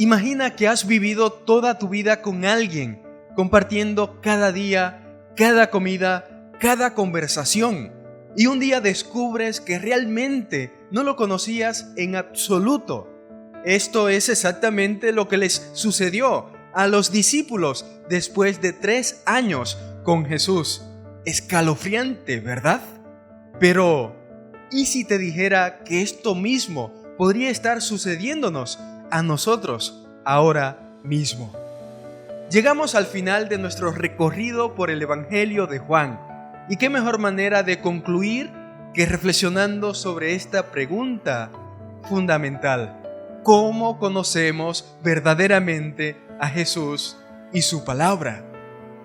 Imagina que has vivido toda tu vida con alguien, compartiendo cada día, cada comida, cada conversación. Y un día descubres que realmente no lo conocías en absoluto. Esto es exactamente lo que les sucedió a los discípulos después de 3 años con Jesús. Escalofriante, ¿verdad? Pero, ¿y si te dijera que esto mismo podría estar sucediéndonos a nosotros ahora mismo? Llegamos al final de nuestro recorrido por el Evangelio de Juan. ¿Y qué mejor manera de concluir que reflexionando sobre esta pregunta fundamental? ¿Cómo conocemos verdaderamente a Jesús y su palabra?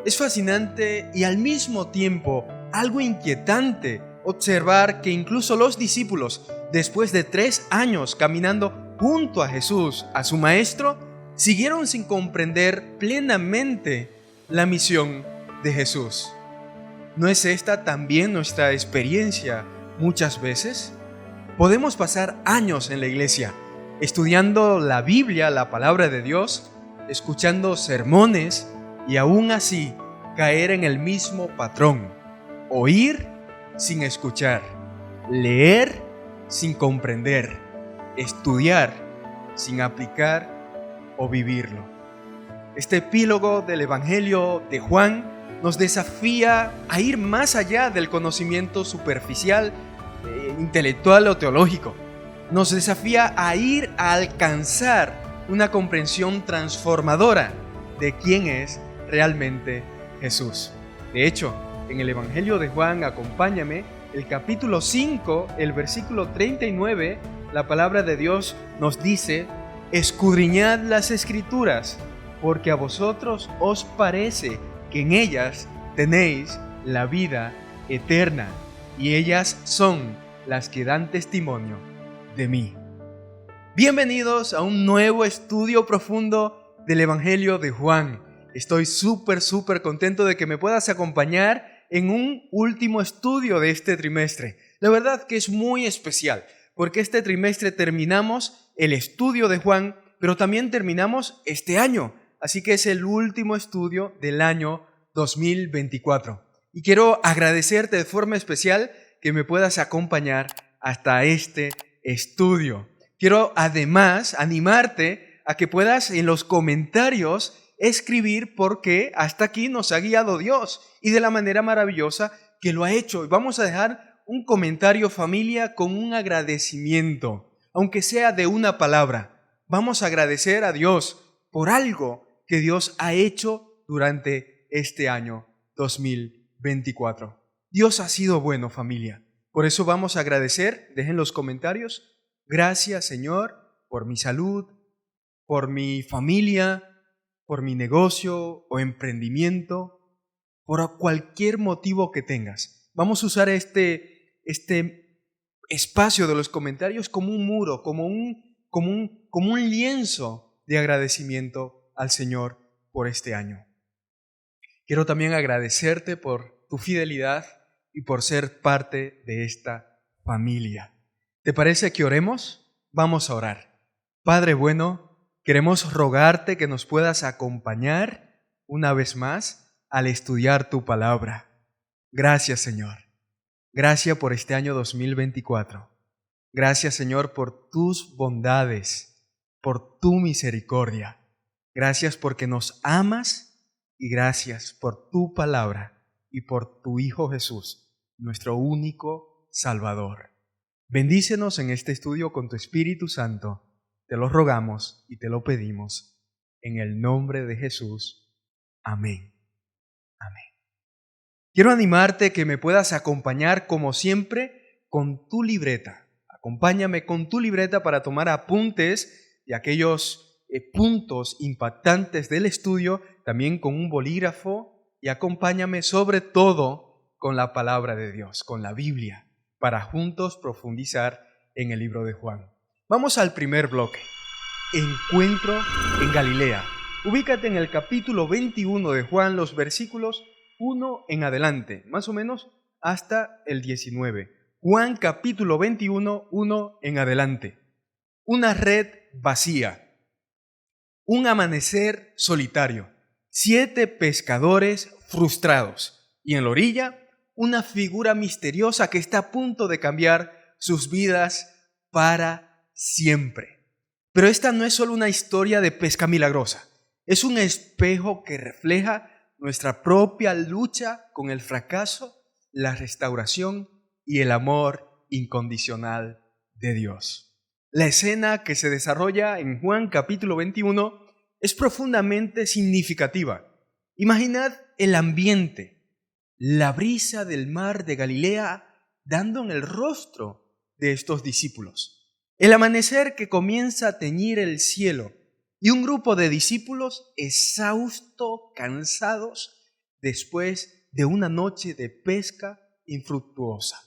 Es fascinante y al mismo tiempo algo inquietante observar que incluso los discípulos, después de 3 años caminando junto a Jesús, a su maestro, siguieron sin comprender plenamente la misión de Jesús. ¿No es esta también nuestra experiencia muchas veces? Podemos pasar años en la iglesia, estudiando la Biblia, la palabra de Dios, escuchando sermones y aún así caer en el mismo patrón: oír sin escuchar, leer sin comprender, estudiar sin aplicar o vivirlo. Este epílogo del Evangelio de Juan nos desafía a ir más allá del conocimiento superficial, intelectual o teológico. Nos desafía a ir a alcanzar una comprensión transformadora de quién es realmente Jesús. De hecho, en el Evangelio de Juan, acompáñame, el capítulo 5, el versículo 39, la palabra de Dios nos dice: escudriñad las Escrituras, porque a vosotros os parece que en ellas tenéis la vida eterna, y ellas son las que dan testimonio de mí. Bienvenidos a un nuevo estudio profundo del Evangelio de Juan. Estoy súper contento de que me puedas acompañar en un último estudio de este trimestre. La verdad que es muy especial, porque este trimestre terminamos el estudio de Juan, pero también terminamos este año. Así que es el último estudio del año 2024. Y quiero agradecerte de forma especial que me puedas acompañar hasta este estudio. Quiero además animarte a que puedas en los comentarios escribir por qué hasta aquí nos ha guiado Dios y de la manera maravillosa que lo ha hecho. Y vamos a dejar un comentario, familia, con un agradecimiento, aunque sea de una palabra. Vamos a agradecer a Dios por algo que Dios ha hecho durante este año 2024. Dios ha sido bueno, familia. Por eso vamos a agradecer. Dejen los comentarios. Gracias, Señor, por mi salud, por mi familia, por mi negocio o emprendimiento, por cualquier motivo que tengas. Vamos a usar este espacio de los comentarios como un muro, como un lienzo de agradecimiento al Señor por este año. Quiero también agradecerte por tu fidelidad y por ser parte de esta familia. ¿Te parece que oremos? Vamos a orar. Padre bueno, queremos rogarte que nos puedas acompañar una vez más al estudiar tu palabra. Gracias, Señor. Gracias por este año 2024. Gracias, Señor, por tus bondades, por tu misericordia. Gracias porque nos amas y gracias por tu palabra y por tu Hijo Jesús, nuestro único Salvador. Bendícenos en este estudio con tu Espíritu Santo. Te lo rogamos y te lo pedimos en el nombre de Jesús. Amén. Amén. Quiero animarte que me puedas acompañar como siempre con tu libreta. Acompáñame con tu libreta para tomar apuntes de aquellos puntos impactantes del estudio, también con un bolígrafo, y acompáñame sobre todo con la palabra de Dios, con la Biblia, para juntos profundizar en el libro de Juan. Vamos al primer bloque. Encuentro en Galilea. Ubícate en el capítulo 21 de Juan, los versículos 1 en adelante, más o menos hasta el 19. Juan capítulo 21, 1 en adelante. Una red vacía. un amanecer solitario, 7 pescadores frustrados y en la orilla una figura misteriosa que está a punto de cambiar sus vidas para siempre. Pero esta no es solo una historia de pesca milagrosa, es un espejo que refleja nuestra propia lucha con el fracaso, la restauración y el amor incondicional de Dios. La escena que se desarrolla en Juan capítulo 21 es profundamente significativa. Imaginad el ambiente, la brisa del mar de Galilea dando en el rostro de estos discípulos, el amanecer que comienza a teñir el cielo y un grupo de discípulos exhaustos, cansados, después de una noche de pesca infructuosa.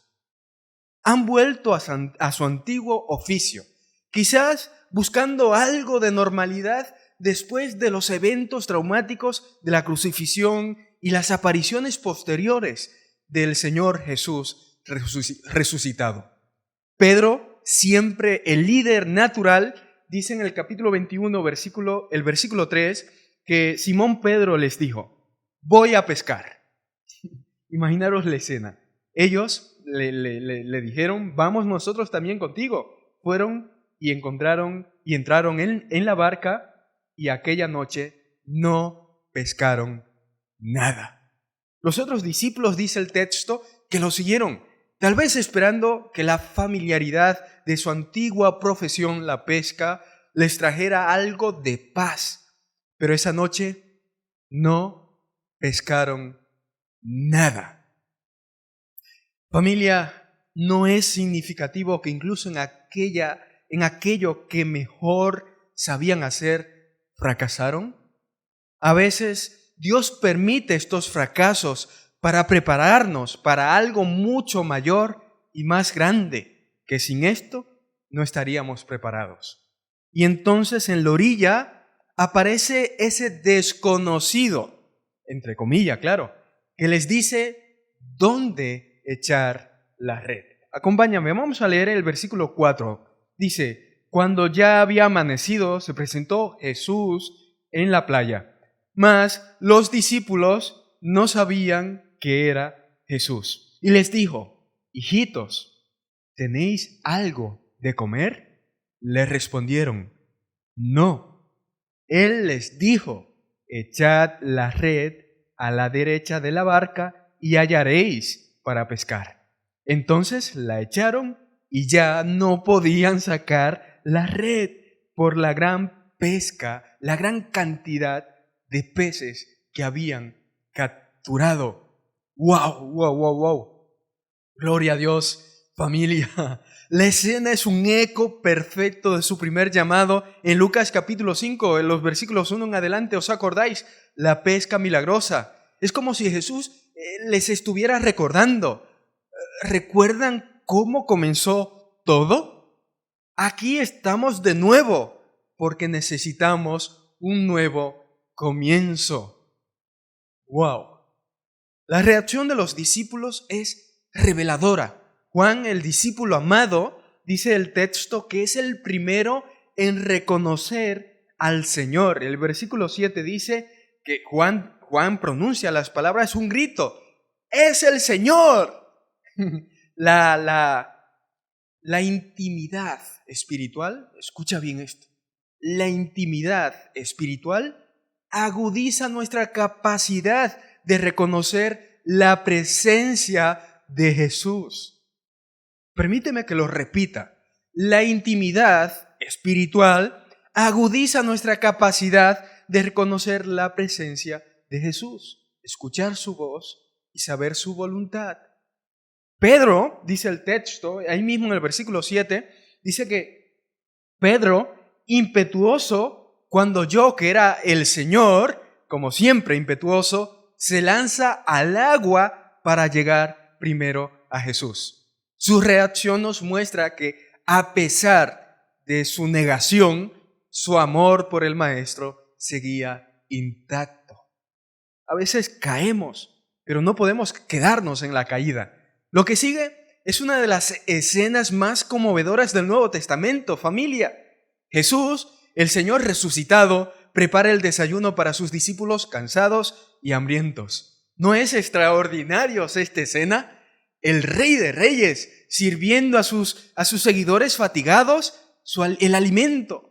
Han vuelto a su antiguo oficio, quizás buscando algo de normalidad después de los eventos traumáticos de la crucifixión y las apariciones posteriores del Señor Jesús resucitado. Pedro, siempre el líder natural, dice en el capítulo 21, el versículo 3, que Simón Pedro les dijo, voy a pescar. Imaginaros la escena. Ellos le dijeron, vamos nosotros también contigo. Fueron y entraron en la barca y aquella noche no pescaron nada. Los otros discípulos, dice el texto, que lo siguieron, tal vez esperando que la familiaridad de su antigua profesión, la pesca, les trajera algo de paz. Pero esa noche no pescaron nada. Familia, ¿no es significativo que incluso en aquello que mejor sabían hacer, fracasaron? A veces Dios permite estos fracasos para prepararnos para algo mucho mayor y más grande, que sin esto no estaríamos preparados. Y entonces en la orilla aparece ese desconocido, entre comillas, claro, que les dice dónde echar la red. Acompáñame, vamos a leer el versículo 4. Dice, cuando ya había amanecido, se presentó Jesús en la playa, mas los discípulos no sabían que era Jesús. Y les dijo, hijitos, ¿tenéis algo de comer? Le respondieron, no. Él les dijo, echad la red a la derecha de la barca y hallaréis para pescar. Entonces la echaron y ya no podían sacar la red por la gran pesca, la gran cantidad de peces que habían capturado. ¡Wow, wow, wow, wow! Gloria a Dios, familia. La escena es un eco perfecto de su primer llamado en Lucas capítulo 5, en los versículos 1 en adelante. ¿Os acordáis? La pesca milagrosa. Es como si Jesús les estuviera recordando. ¿Recuerdan cómo comenzó todo? Aquí estamos de nuevo porque necesitamos un nuevo comienzo. ¡Wow! La reacción de los discípulos es reveladora. Juan, el discípulo amado, dice el texto que es el primero en reconocer al Señor. El versículo 7 dice que Juan pronuncia las palabras, un grito, ¡es el Señor! La intimidad espiritual, escucha bien esto, la intimidad espiritual agudiza nuestra capacidad de reconocer la presencia de Jesús. Permíteme que lo repita. La intimidad espiritual agudiza nuestra capacidad de reconocer la presencia de Jesús, escuchar su voz y saber su voluntad. Pedro, dice el texto, ahí mismo en el versículo 7, dice que Pedro, impetuoso, cuando oyó que era el Señor, como siempre impetuoso, se lanza al agua para llegar primero a Jesús. Su reacción nos muestra que a pesar de su negación, su amor por el Maestro seguía intacto. A veces caemos, pero no podemos quedarnos en la caída. Lo que sigue es una de las escenas más conmovedoras del Nuevo Testamento, familia. Jesús, el Señor resucitado, prepara el desayuno para sus discípulos cansados y hambrientos. ¿No es extraordinario esta escena? El Rey de Reyes sirviendo a sus seguidores fatigados el alimento.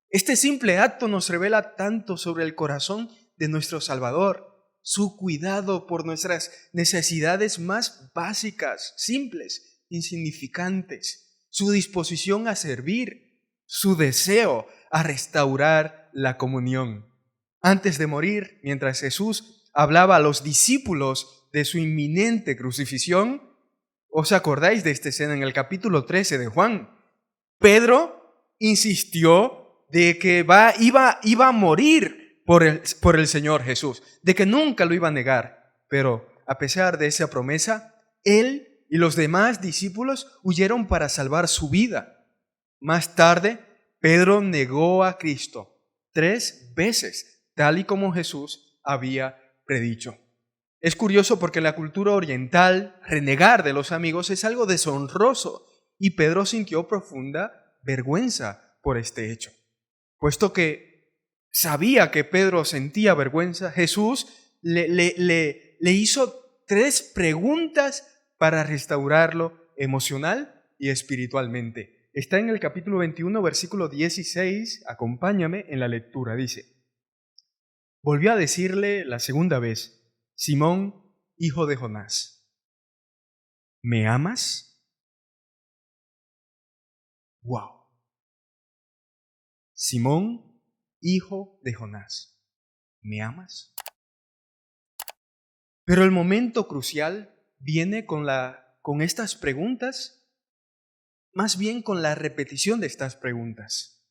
Este simple acto nos revela tanto sobre el corazón de nuestro Salvador, su cuidado por nuestras necesidades más básicas, simples, insignificantes, su disposición a servir, su deseo a restaurar la comunión. Antes de morir, mientras Jesús hablaba a los discípulos de su inminente crucifixión, ¿os acordáis de esta escena en el capítulo 13 de Juan? Pedro insistió de que iba a morir por el Señor Jesús, de que nunca lo iba a negar. Pero a pesar de esa promesa, él y los demás discípulos huyeron para salvar su vida. Más tarde, Pedro negó a Cristo 3 veces, tal y como Jesús había predicho. Es curioso porque en la cultura oriental, renegar de los amigos es algo deshonroso, y Pedro sintió profunda vergüenza por este hecho. Puesto que sabía que Pedro sentía vergüenza, Jesús le hizo 3 preguntas para restaurarlo emocional y espiritualmente. Está en el capítulo 21, versículo 16, acompáñame en la lectura, dice: volvió a decirle la segunda vez: Simón, hijo de Jonás, ¿me amas? ¡Wow! Simón, hijo de Jonás, ¿me amas? Pero el momento crucial viene con estas preguntas, más bien con la repetición de estas preguntas.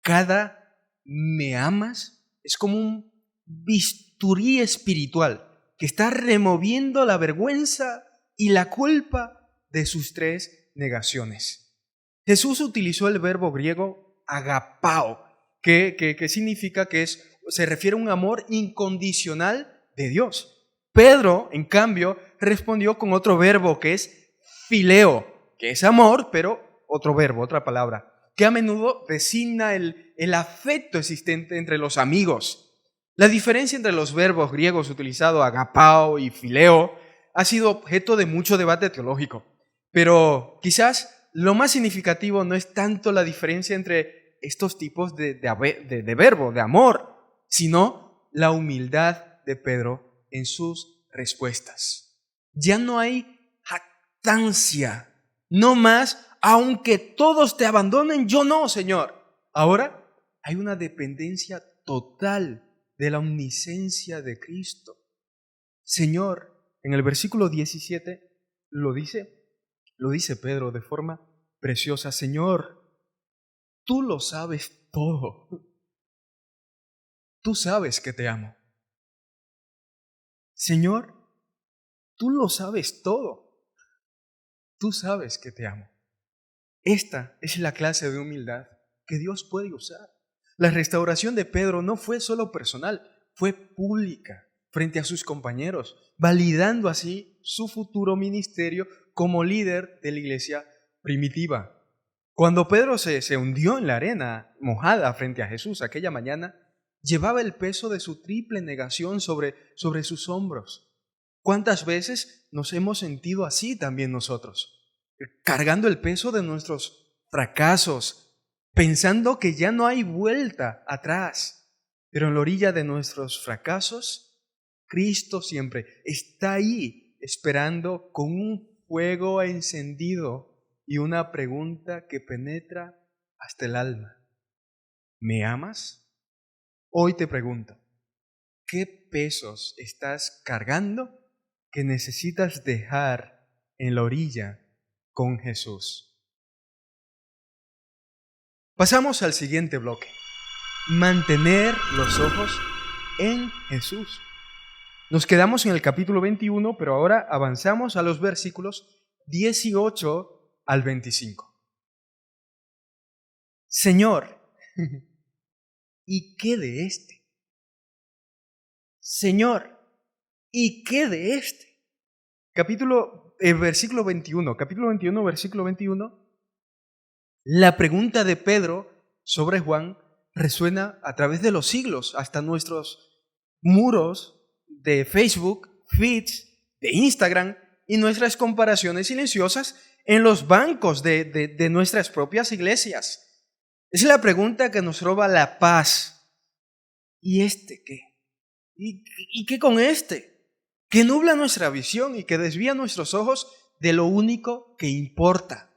Cada ¿me amas? Es como un bisturí espiritual que está removiendo la vergüenza y la culpa de sus 3 negaciones. Jesús utilizó el verbo griego agapao, que significa se refiere a un amor incondicional de Dios. Pedro, en cambio, respondió con otro verbo que es fileo, que es amor, pero otro verbo, otra palabra, que a menudo designa el afecto existente entre los amigos. La diferencia entre los verbos griegos utilizados agapao y fileo ha sido objeto de mucho debate teológico, pero quizás lo más significativo no es tanto la diferencia entre estos tipos de verbo, de amor, sino la humildad de Pedro en sus respuestas. Ya no hay jactancia, no más, aunque todos te abandonen, yo no, Señor. Ahora hay una dependencia total de la omnisciencia de Cristo. Señor, en el versículo 17 lo dice Pedro de forma preciosa: Señor, tú lo sabes todo. Tú sabes que te amo. Señor, tú lo sabes todo. Tú sabes que te amo. Esta es la clase de humildad que Dios puede usar. La restauración de Pedro no fue solo personal, fue pública frente a sus compañeros, validando así su futuro ministerio como líder de la iglesia primitiva. Cuando Pedro se hundió en la arena mojada frente a Jesús aquella mañana, llevaba el peso de su triple negación sobre sus hombros. ¿Cuántas veces nos hemos sentido así también nosotros? Cargando el peso de nuestros fracasos, pensando que ya no hay vuelta atrás. Pero en la orilla de nuestros fracasos, Cristo siempre está ahí, esperando con un fuego encendido y una pregunta que penetra hasta el alma. ¿Me amas? Hoy te pregunto, ¿qué pesos estás cargando que necesitas dejar en la orilla con Jesús? Pasamos al siguiente bloque. Mantener los ojos en Jesús. Nos quedamos en el capítulo 21, pero ahora avanzamos a los versículos 18 al 25. Señor, ¿y qué de este? Señor, ¿y qué de este? Versículo 21, versículo 21. La pregunta de Pedro sobre Juan resuena a través de los siglos, hasta nuestros muros de Facebook, feeds, de Instagram y nuestras comparaciones silenciosas en los bancos de nuestras propias iglesias. Es la pregunta que nos roba la paz. ¿Y este qué? ¿Y qué con este? Que nubla nuestra visión y que desvía nuestros ojos de lo único que importa.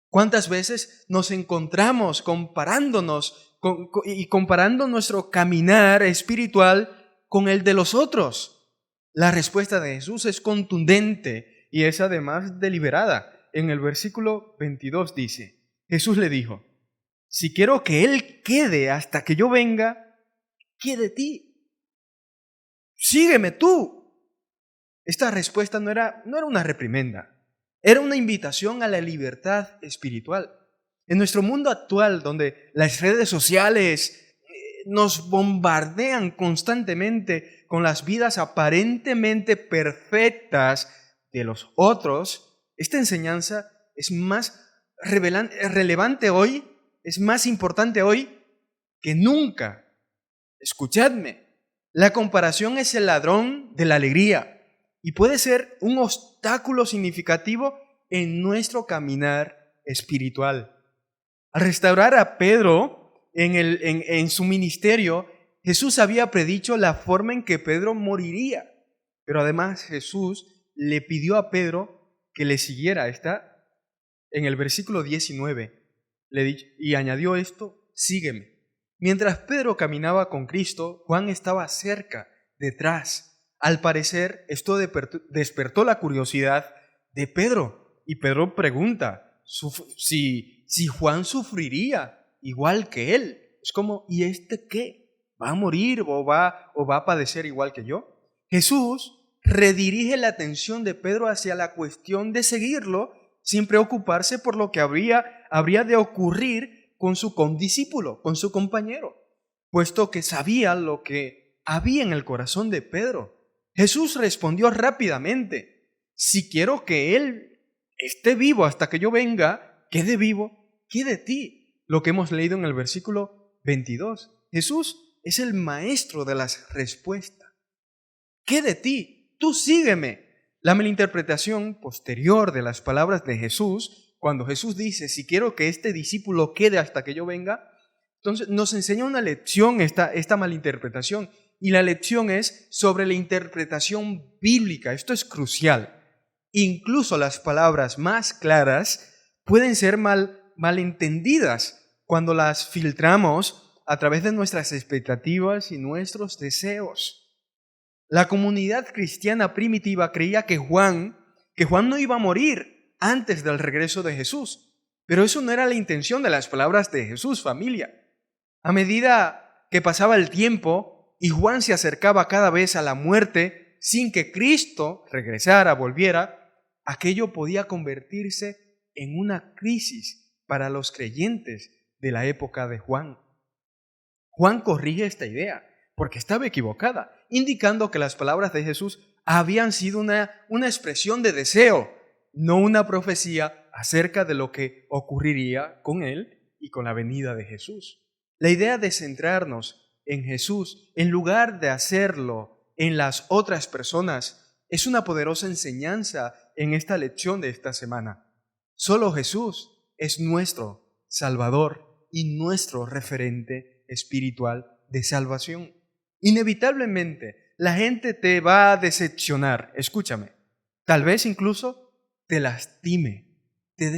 ¿Cuántas veces nos encontramos comparándonos y comparando nuestro caminar espiritual con el de los otros? La respuesta de Jesús es contundente y es además deliberada. En el versículo 22 dice, Jesús le dijo, si quiero que Él quede hasta que yo venga, ¿qué de ti? Sígueme tú. Esta respuesta no era una reprimenda. Era una invitación a la libertad espiritual. En nuestro mundo actual, donde las redes sociales nos bombardean constantemente con las vidas aparentemente perfectas de los otros, esta enseñanza es más relevante hoy, es más importante hoy que nunca. Escuchadme, la comparación es el ladrón de la alegría. Y puede ser un obstáculo significativo en nuestro caminar espiritual. Al restaurar a Pedro en su ministerio, Jesús había predicho la forma en que Pedro moriría. Pero además Jesús le pidió a Pedro que le siguiera. Está en el versículo 19. Y añadió esto, sígueme. Mientras Pedro caminaba con Cristo, Juan estaba cerca, detrás. Al parecer, esto despertó la curiosidad de Pedro. Y Pedro pregunta si Juan sufriría igual que él. Es como, ¿y este qué? ¿Va a morir o va a padecer igual que yo? Jesús redirige la atención de Pedro hacia la cuestión de seguirlo sin preocuparse por lo que habría de ocurrir con su condiscípulo, con su compañero, puesto que sabía lo que había en el corazón de Pedro. Jesús respondió rápidamente, si quiero que Él esté vivo hasta que yo venga, quede vivo, ¿qué de ti? Lo que hemos leído en el versículo 22. Jesús es el maestro de las respuestas. ¿Qué de ti? Tú sígueme. La malinterpretación posterior de las palabras de Jesús, cuando Jesús dice, si quiero que este discípulo quede hasta que yo venga, entonces nos enseña una lección esta malinterpretación. Y la lección es sobre la interpretación bíblica. Esto es crucial. Incluso las palabras más claras pueden ser malentendidas cuando las filtramos a través de nuestras expectativas y nuestros deseos. La comunidad cristiana primitiva creía que Juan no iba a morir antes del regreso de Jesús. Pero eso no era la intención de las palabras de Jesús, familia. A medida que pasaba el tiempo, y Juan se acercaba cada vez a la muerte sin que Cristo regresara, volviera, aquello podía convertirse en una crisis para los creyentes de la época de Juan. Juan corrige esta idea porque estaba equivocada, indicando que las palabras de Jesús habían sido una expresión de deseo, no una profecía acerca de lo que ocurriría con él y con la venida de Jesús. La idea de centrarnos en Jesús, en lugar de hacerlo en las otras personas, es una poderosa enseñanza en esta lección de esta semana. Solo Jesús es nuestro Salvador y nuestro referente espiritual de salvación. Inevitablemente, la gente te va a decepcionar. Escúchame, tal vez incluso te lastime, te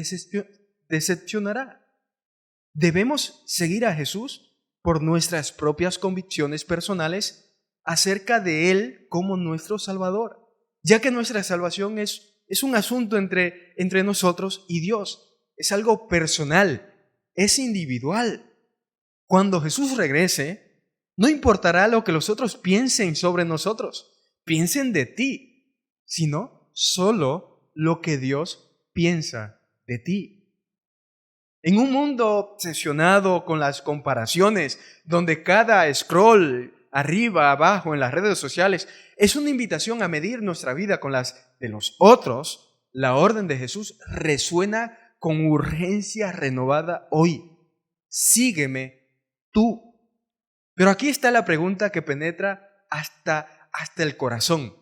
decepcionará. Debemos seguir a Jesús por nuestras propias convicciones personales acerca de Él como nuestro Salvador, ya que nuestra salvación es un asunto entre nosotros y Dios, es algo personal, es individual. Cuando Jesús regrese, no importará lo que los otros piensen sobre nosotros, piensen de ti, sino solo lo que Dios piensa de ti. En un mundo obsesionado con las comparaciones, donde cada scroll arriba, abajo en las redes sociales es una invitación a medir nuestra vida con las de los otros, la orden de Jesús resuena con urgencia renovada hoy. Sígueme tú. Pero aquí está la pregunta que penetra hasta el corazón.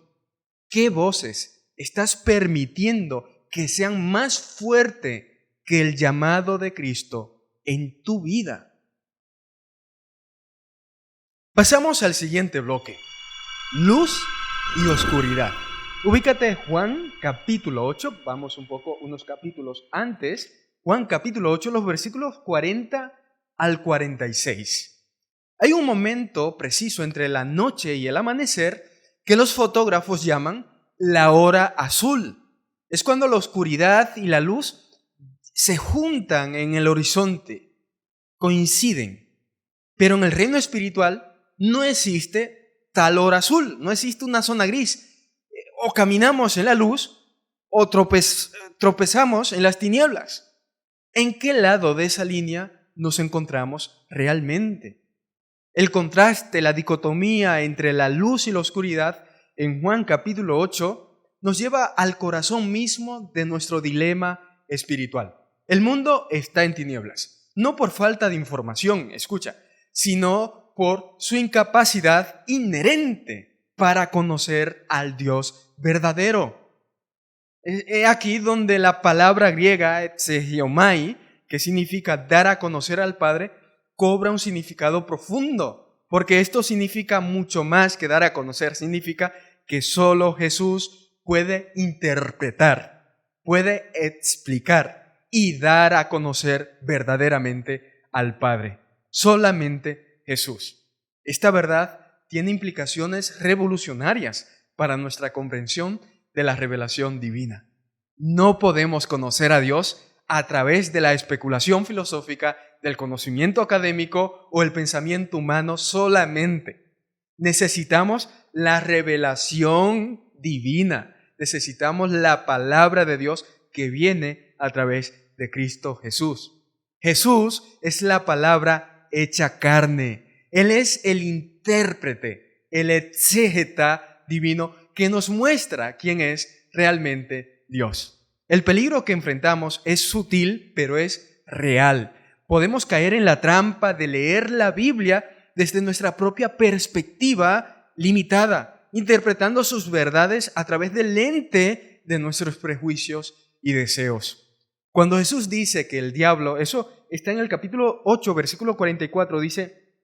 ¿Qué voces estás permitiendo que sean más fuertes que el llamado de Cristo en tu vida? Pasamos al siguiente bloque. Luz y oscuridad. Ubícate Juan capítulo 8, vamos unos capítulos antes. Juan capítulo 8, los versículos 40 al 46. Hay un momento preciso entre la noche y el amanecer que los fotógrafos llaman la hora azul. Es cuando la oscuridad y la luz se juntan en el horizonte, coinciden. Pero en el reino espiritual no existe tal hora azul, no existe una zona gris. O caminamos en la luz o tropezamos en las tinieblas. ¿En qué lado de esa línea nos encontramos realmente? El contraste, la dicotomía entre la luz y la oscuridad en Juan capítulo 8 nos lleva al corazón mismo de nuestro dilema espiritual. El mundo está en tinieblas, no por falta de información, escucha, sino por su incapacidad inherente para conocer al Dios verdadero. Es aquí donde la palabra griega exegeomai, que significa dar a conocer al Padre, cobra un significado profundo, porque esto significa mucho más que dar a conocer, significa que solo Jesús puede interpretar, puede explicar y dar a conocer verdaderamente al Padre. Solamente Jesús. Esta verdad tiene implicaciones revolucionarias para nuestra comprensión de la revelación divina. No podemos conocer a Dios a través de la especulación filosófica, del conocimiento académico o el pensamiento humano solamente. Necesitamos la revelación divina. Necesitamos la palabra de Dios que viene a través de Cristo Jesús. Jesús es la palabra hecha carne. Él es el intérprete, el exégeta divino que nos muestra quién es realmente Dios. El peligro que enfrentamos es sutil, pero es real. Podemos caer en la trampa de leer la Biblia desde nuestra propia perspectiva limitada, interpretando sus verdades a través del lente de nuestros prejuicios y deseos. Cuando Jesús dice que el diablo, eso está en el capítulo 8, versículo 44, dice,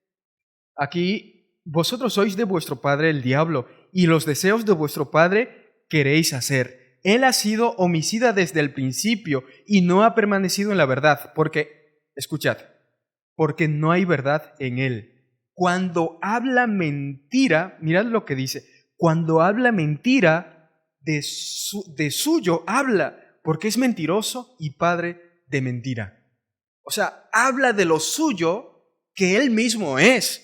aquí, vosotros sois de vuestro padre el diablo, y los deseos de vuestro padre queréis hacer. Él ha sido homicida desde el principio y no ha permanecido en la verdad, escuchad, porque no hay verdad en él. Cuando habla mentira, mirad lo que dice, cuando habla mentira, de suyo habla, porque es mentiroso y padre de mentira. O sea, habla de lo suyo que él mismo es.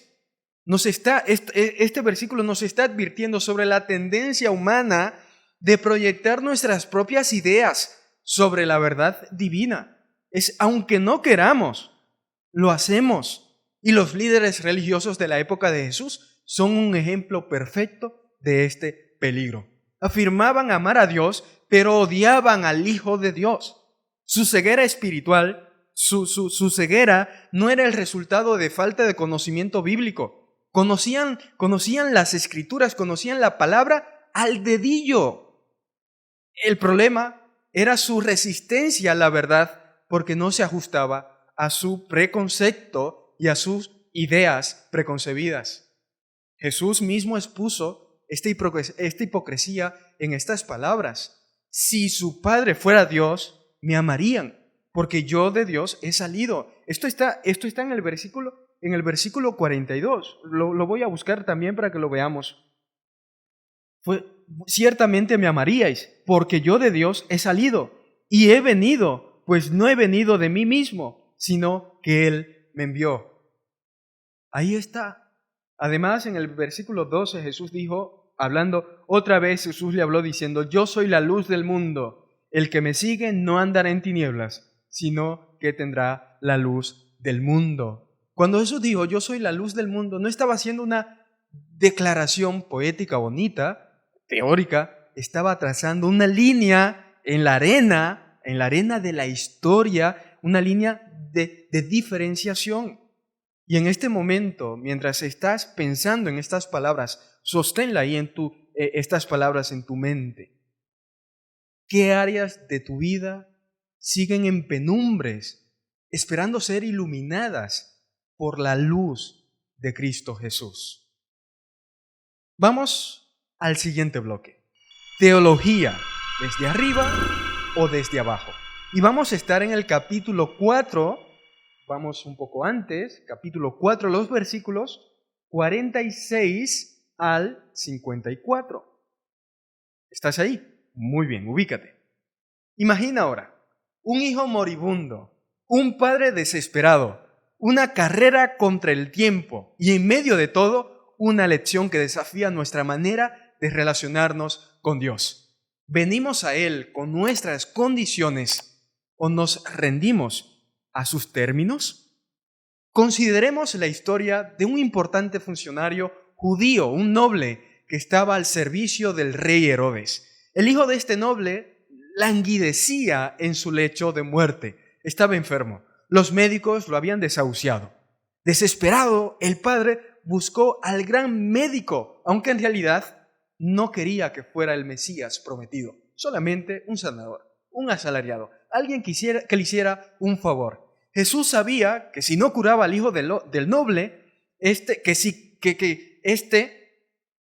Este versículo nos está advirtiendo sobre la tendencia humana de proyectar nuestras propias ideas sobre la verdad divina. Aunque no queramos, lo hacemos. Y los líderes religiosos de la época de Jesús son un ejemplo perfecto de este peligro. Afirmaban amar a Dios, pero odiaban al Hijo de Dios. Su ceguera espiritual, su ceguera no era el resultado de falta de conocimiento bíblico. Conocían las Escrituras, conocían la palabra al dedillo. El problema era su resistencia a la verdad porque no se ajustaba a su preconcepto y a sus ideas preconcebidas. Jesús mismo expuso esta hipocresía en estas palabras. Si su Padre fuera Dios, me amarían, porque yo de Dios he salido. Esto está en el versículo 42. Lo voy a buscar también para que lo veamos. Ciertamente me amaríais, porque yo de Dios he salido y he venido, pues no he venido de mí mismo, sino que Él me envió. Ahí está. Además, en el versículo 12 Jesús dijo, hablando otra vez, Jesús le habló diciendo, yo soy la luz del mundo. El que me sigue no andará en tinieblas, sino que tendrá la luz del mundo. Cuando Jesús dijo, yo soy la luz del mundo, no estaba haciendo una declaración poética bonita, teórica, estaba trazando una línea en la arena de la historia, una línea de diferenciación. Y en este momento, mientras estás pensando en estas palabras, sosténla ahí estas palabras en tu mente. ¿Qué áreas de tu vida siguen en penumbres, esperando ser iluminadas por la luz de Cristo Jesús? Vamos al siguiente bloque. Teología, ¿desde arriba o desde abajo? Y vamos a estar en el capítulo 4, vamos un poco antes, capítulo 4, los versículos 46 al 54. ¿Estás ahí? Muy bien, ubícate. Imagina ahora un hijo moribundo, un padre desesperado, una carrera contra el tiempo y en medio de todo, una lección que desafía nuestra manera de relacionarnos con Dios. ¿Venimos a Él con nuestras condiciones o nos rendimos a sus términos? Consideremos la historia de un importante funcionario judío, un noble que estaba al servicio del rey Herodes. El hijo de este noble languidecía en su lecho de muerte. Estaba enfermo. Los médicos lo habían desahuciado. Desesperado, el padre buscó al gran médico, aunque en realidad no quería que fuera el Mesías prometido, solamente un sanador, un asalariado, alguien que le hiciera un favor. Jesús sabía que si no curaba al hijo del noble, este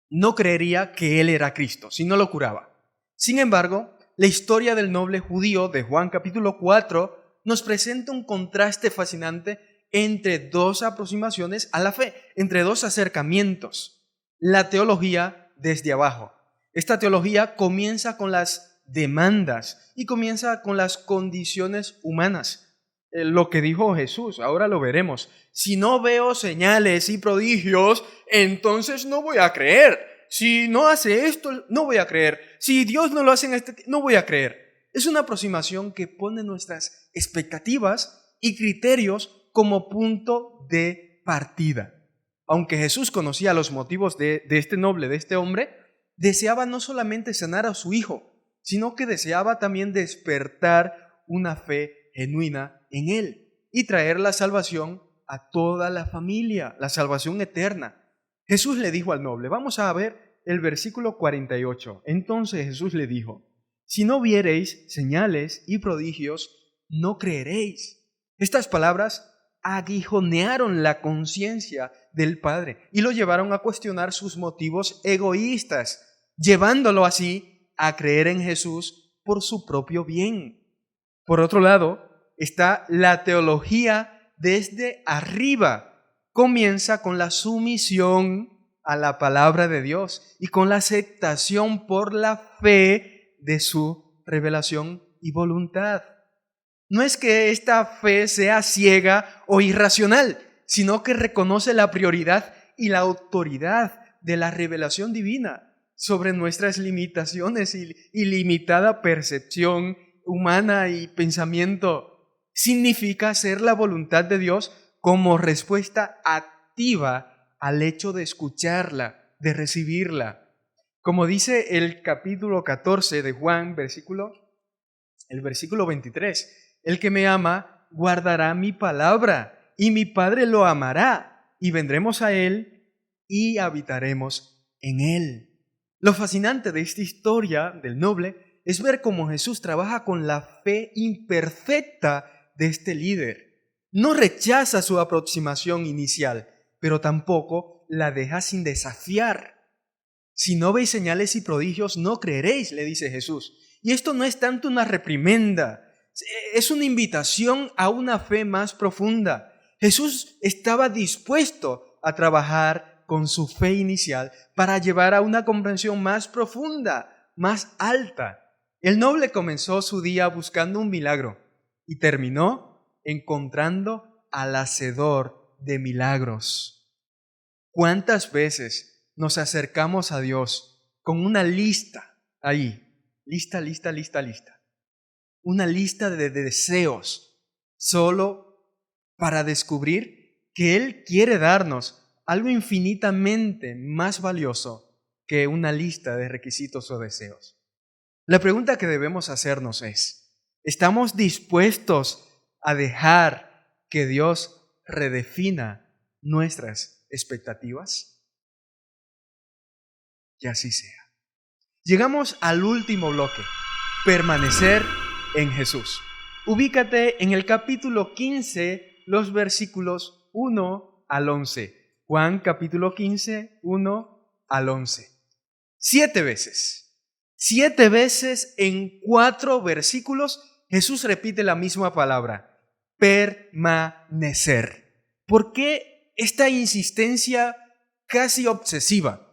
no creería que él era Cristo, si no lo curaba. Sin embargo, la historia del noble judío de Juan capítulo 4 nos presenta un contraste fascinante entre dos aproximaciones a la fe, entre dos acercamientos. La teología desde abajo. Esta teología comienza con las demandas y comienza con las condiciones humanas. Lo que dijo Jesús, ahora lo veremos. Si no veo señales y prodigios, entonces no voy a creer. Si no hace esto, no voy a creer. Si Dios no lo hace no voy a creer. Es una aproximación que pone nuestras expectativas y criterios como punto de partida. Aunque Jesús conocía los motivos de este noble, de este hombre, deseaba no solamente sanar a su hijo, sino que deseaba también despertar una fe genuina en él y traer la salvación a toda la familia, la salvación eterna. Jesús le dijo al noble, vamos a ver el versículo 48. Entonces Jesús le dijo, si no viereis señales y prodigios, no creeréis. Estas palabras aguijonearon la conciencia del padre y lo llevaron a cuestionar sus motivos egoístas, llevándolo así a creer en Jesús por su propio bien. Por otro lado, está la teología desde arriba. Comienza con la sumisión a la palabra de Dios y con la aceptación por la fe de su revelación y voluntad. No es que esta fe sea ciega o irracional, sino que reconoce la prioridad y la autoridad de la revelación divina sobre nuestras limitaciones y limitada percepción humana y pensamiento. Significa hacer la voluntad de Dios como respuesta activa al hecho de escucharla, de recibirla. Como dice el capítulo 14 de Juan, el versículo 23, el que me ama guardará mi palabra y mi Padre lo amará y vendremos a él y habitaremos en él. Lo fascinante de esta historia del noble es ver cómo Jesús trabaja con la fe imperfecta de este líder. No rechaza su aproximación inicial, pero tampoco la deja sin desafiar. Si no veis señales y prodigios, no creeréis, le dice Jesús. Y esto no es tanto una reprimenda, es una invitación a una fe más profunda. Jesús estaba dispuesto a trabajar con su fe inicial para llevar a una comprensión más profunda, más alta. El noble comenzó su día buscando un milagro y terminó encontrando al hacedor de milagros. ¿Cuántas veces nos acercamos a Dios con una lista ahí? Lista. Una lista de deseos solo para descubrir que Él quiere darnos algo infinitamente más valioso que una lista de requisitos o deseos. La pregunta que debemos hacernos es, ¿estamos dispuestos a dejar que Dios redefina nuestras expectativas? Que así sea. Llegamos al último bloque, permanecer en Jesús. Ubícate en el capítulo 15, los versículos 1 al 11. Juan capítulo 15, 1 al 11. 7 veces en 4 versículos Jesús repite la misma palabra, permanecer. ¿Por qué esta insistencia casi obsesiva?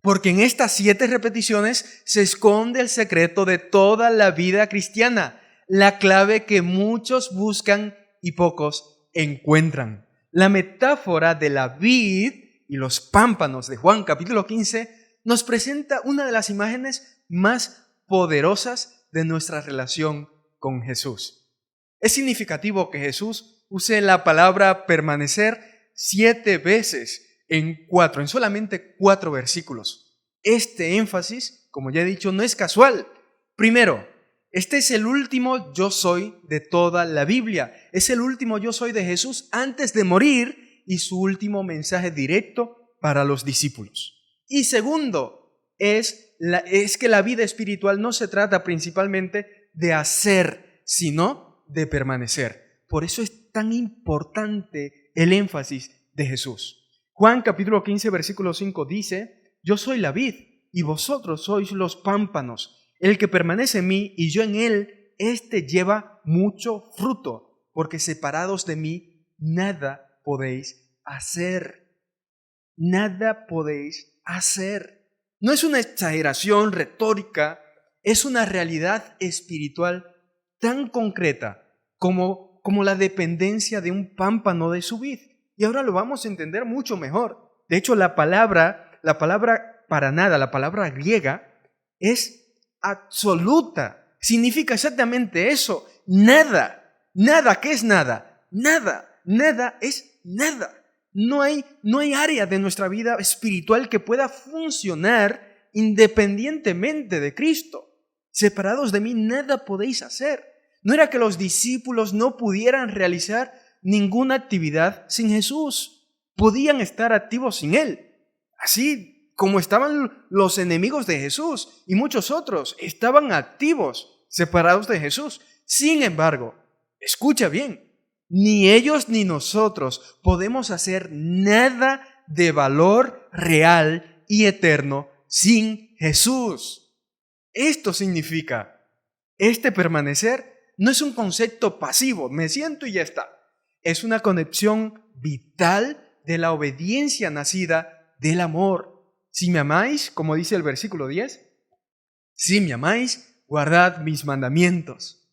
Porque en estas 7 repeticiones se esconde el secreto de toda la vida cristiana, la clave que muchos buscan y pocos encuentran. La metáfora de la vid y los pámpanos de Juan capítulo 15 nos presenta una de las imágenes más poderosas de nuestra relación con Jesús. Es significativo que Jesús use la palabra permanecer 7 veces en solamente 4 versículos. Este énfasis, como ya he dicho, no es casual. Primero, este es el último yo soy de toda la Biblia. Es el último yo soy de Jesús antes de morir y su último mensaje directo para los discípulos. Y segundo, es que la vida espiritual no se trata principalmente de hacer, sino de permanecer. Por eso es tan importante el énfasis de Jesús. Juan capítulo 15, versículo 5 dice, yo soy la vid y vosotros sois los pámpanos. El que permanece en mí y yo en él, éste lleva mucho fruto, porque separados de mí nada podéis hacer. Nada podéis hacer. No es una exageración retórica, es una realidad espiritual tan concreta como la dependencia de un pámpano de su vid. Y ahora lo vamos a entender mucho mejor. De hecho, la palabra para nada, la palabra griega, es absoluta. Significa exactamente eso. Nada. Nada, ¿qué es nada? Nada. Nada es nada. No hay área de nuestra vida espiritual que pueda funcionar independientemente de Cristo. Separados de mí, nada podéis hacer. No era que los discípulos no pudieran realizar ninguna actividad sin Jesús. Podían estar activos sin Él. Así como estaban los enemigos de Jesús y muchos otros, estaban activos, separados de Jesús. Sin embargo, escucha bien, ni ellos ni nosotros podemos hacer nada de valor real y eterno sin Jesús. Esto significa, permanecer no es un concepto pasivo, me siento y ya está. Es una conexión vital de la obediencia nacida del amor. Si me amáis, como dice el versículo 10, si me amáis, guardad mis mandamientos.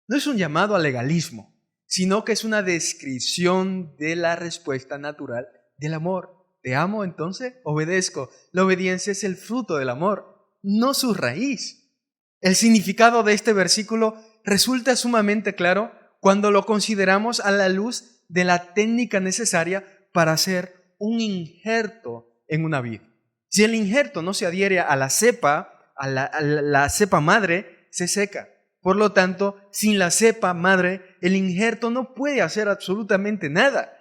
No es un llamado al legalismo, sino que es una descripción de la respuesta natural del amor. Te amo, entonces obedezco. La obediencia es el fruto del amor, no su raíz. El significado de este versículo resulta sumamente claro cuando lo consideramos a la luz de la técnica necesaria para hacer un injerto en una vid. Si el injerto no se adhiere a la cepa, a la cepa madre, se seca. Por lo tanto, sin la cepa madre, el injerto no puede hacer absolutamente nada.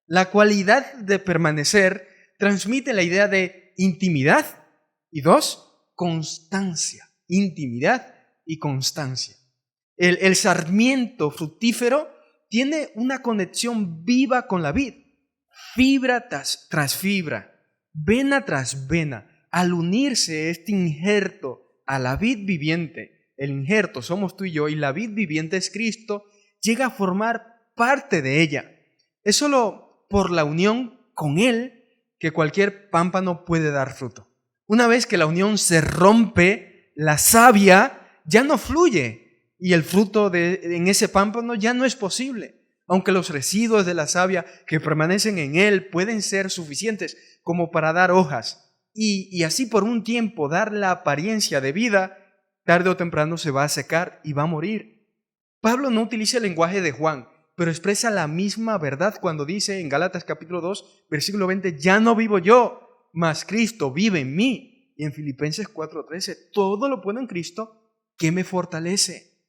La cualidad de permanecer transmite la idea de intimidad y 2, constancia. Intimidad y constancia. El sarmiento fructífero tiene una conexión viva con la vid, fibra tras fibra, vena tras vena. Al unirse este injerto a la vid viviente, el injerto somos tú y yo y la vid viviente es Cristo, llega a formar parte de ella. Es solo por la unión con Él que cualquier pámpano puede dar fruto. Una vez que la unión se rompe, la savia ya no fluye y el fruto en ese pámpano ya no es posible. Aunque los residuos de la savia que permanecen en él pueden ser suficientes como para dar hojas y así por un tiempo dar la apariencia de vida, tarde o temprano se va a secar y va a morir. Pablo no utiliza el lenguaje de Juan, pero expresa la misma verdad cuando dice en Gálatas capítulo 2, versículo 20, ya no vivo yo, mas Cristo vive en mí. Y en Filipenses 4:13, todo lo puedo en Cristo que me fortalece.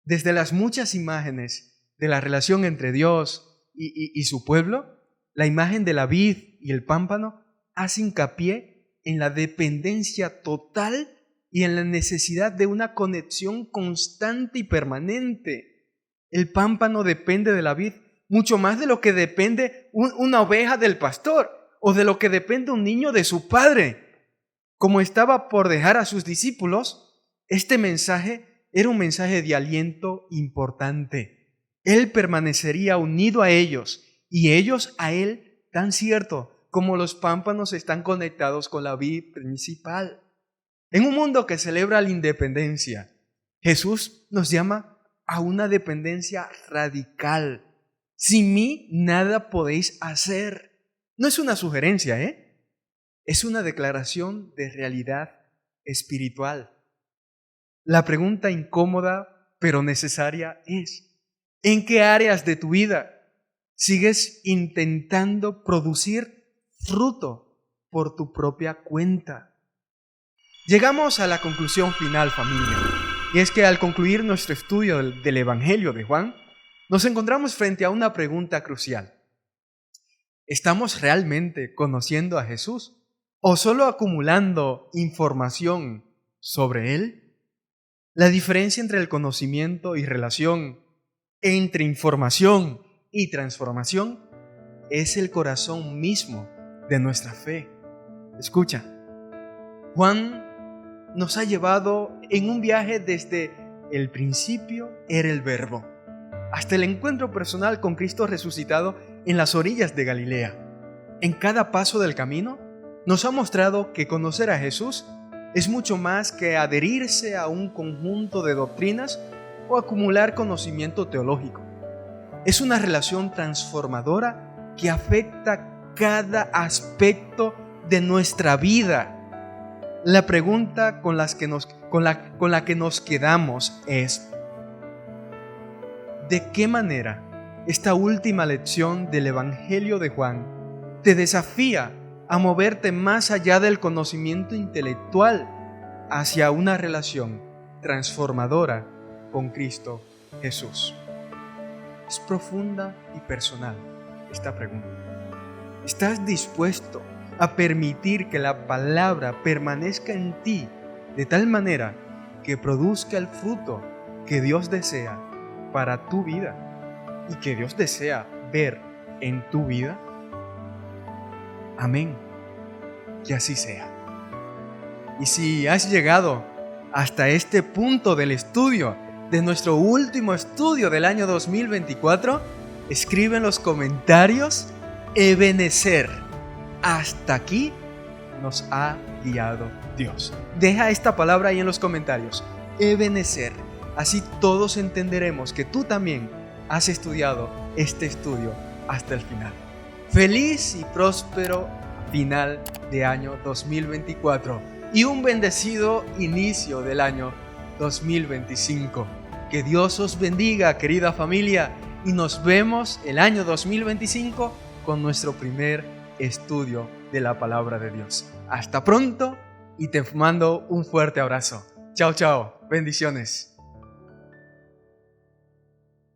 Desde las muchas imágenes de la relación entre Dios y su pueblo, La imagen de la vid y el pámpano hace hincapié en la dependencia total y en la necesidad de una conexión constante y permanente. El pámpano depende de la vid mucho más de lo que depende una oveja del pastor o de lo que depende un niño de su padre. Como estaba por dejar a sus discípulos, este mensaje era un mensaje de aliento importante. Él permanecería unido a ellos y ellos a él, tan cierto como los pámpanos están conectados con la vid principal. En un mundo que celebra la independencia, Jesús nos llama a una dependencia radical. Sin mí nada podéis hacer. No es una sugerencia, es una declaración de realidad espiritual. La pregunta incómoda pero necesaria es: ¿en qué áreas de tu vida sigues intentando producir fruto por tu propia cuenta? Llegamos a la conclusión final, familia, y es que al concluir nuestro estudio del Evangelio de Juan, nos encontramos frente a una pregunta crucial. ¿Estamos realmente conociendo a Jesús o solo acumulando información sobre Él? La diferencia entre el conocimiento y relación, entre información y transformación, es el corazón mismo de nuestra fe. Escucha, Juan nos ha llevado en un viaje desde el principio era el Verbo, hasta el encuentro personal con Cristo resucitado en las orillas de Galilea. En cada paso del camino nos ha mostrado que conocer a Jesús es mucho más que adherirse a un conjunto de doctrinas o acumular conocimiento teológico. Es una relación transformadora que afecta cada aspecto de nuestra vida. La pregunta con la que nos quedamos es: ¿de qué manera esta última lección del Evangelio de Juan te desafía a moverte más allá del conocimiento intelectual hacia una relación transformadora con Cristo Jesús? Es profunda y personal esta pregunta. ¿Estás dispuesto a permitir que la palabra permanezca en ti de tal manera que produzca el fruto que Dios desea para tu vida y que Dios desea ver en tu vida? Amén. Que así sea. Y si has llegado hasta este punto del estudio, de nuestro último estudio del año 2024, escribe en los comentarios: Ebenecer. Hasta aquí nos ha guiado Dios. Deja esta palabra ahí en los comentarios: Ebenecer. Así todos entenderemos que tú también has estudiado este estudio hasta el final. Feliz y próspero final de año 2024 y un bendecido inicio del año 2025. Que Dios os bendiga, querida familia, y nos vemos el año 2025 con nuestro primer estudio de la palabra de Dios. Hasta pronto y te mando un fuerte abrazo. Chao, chao. Bendiciones.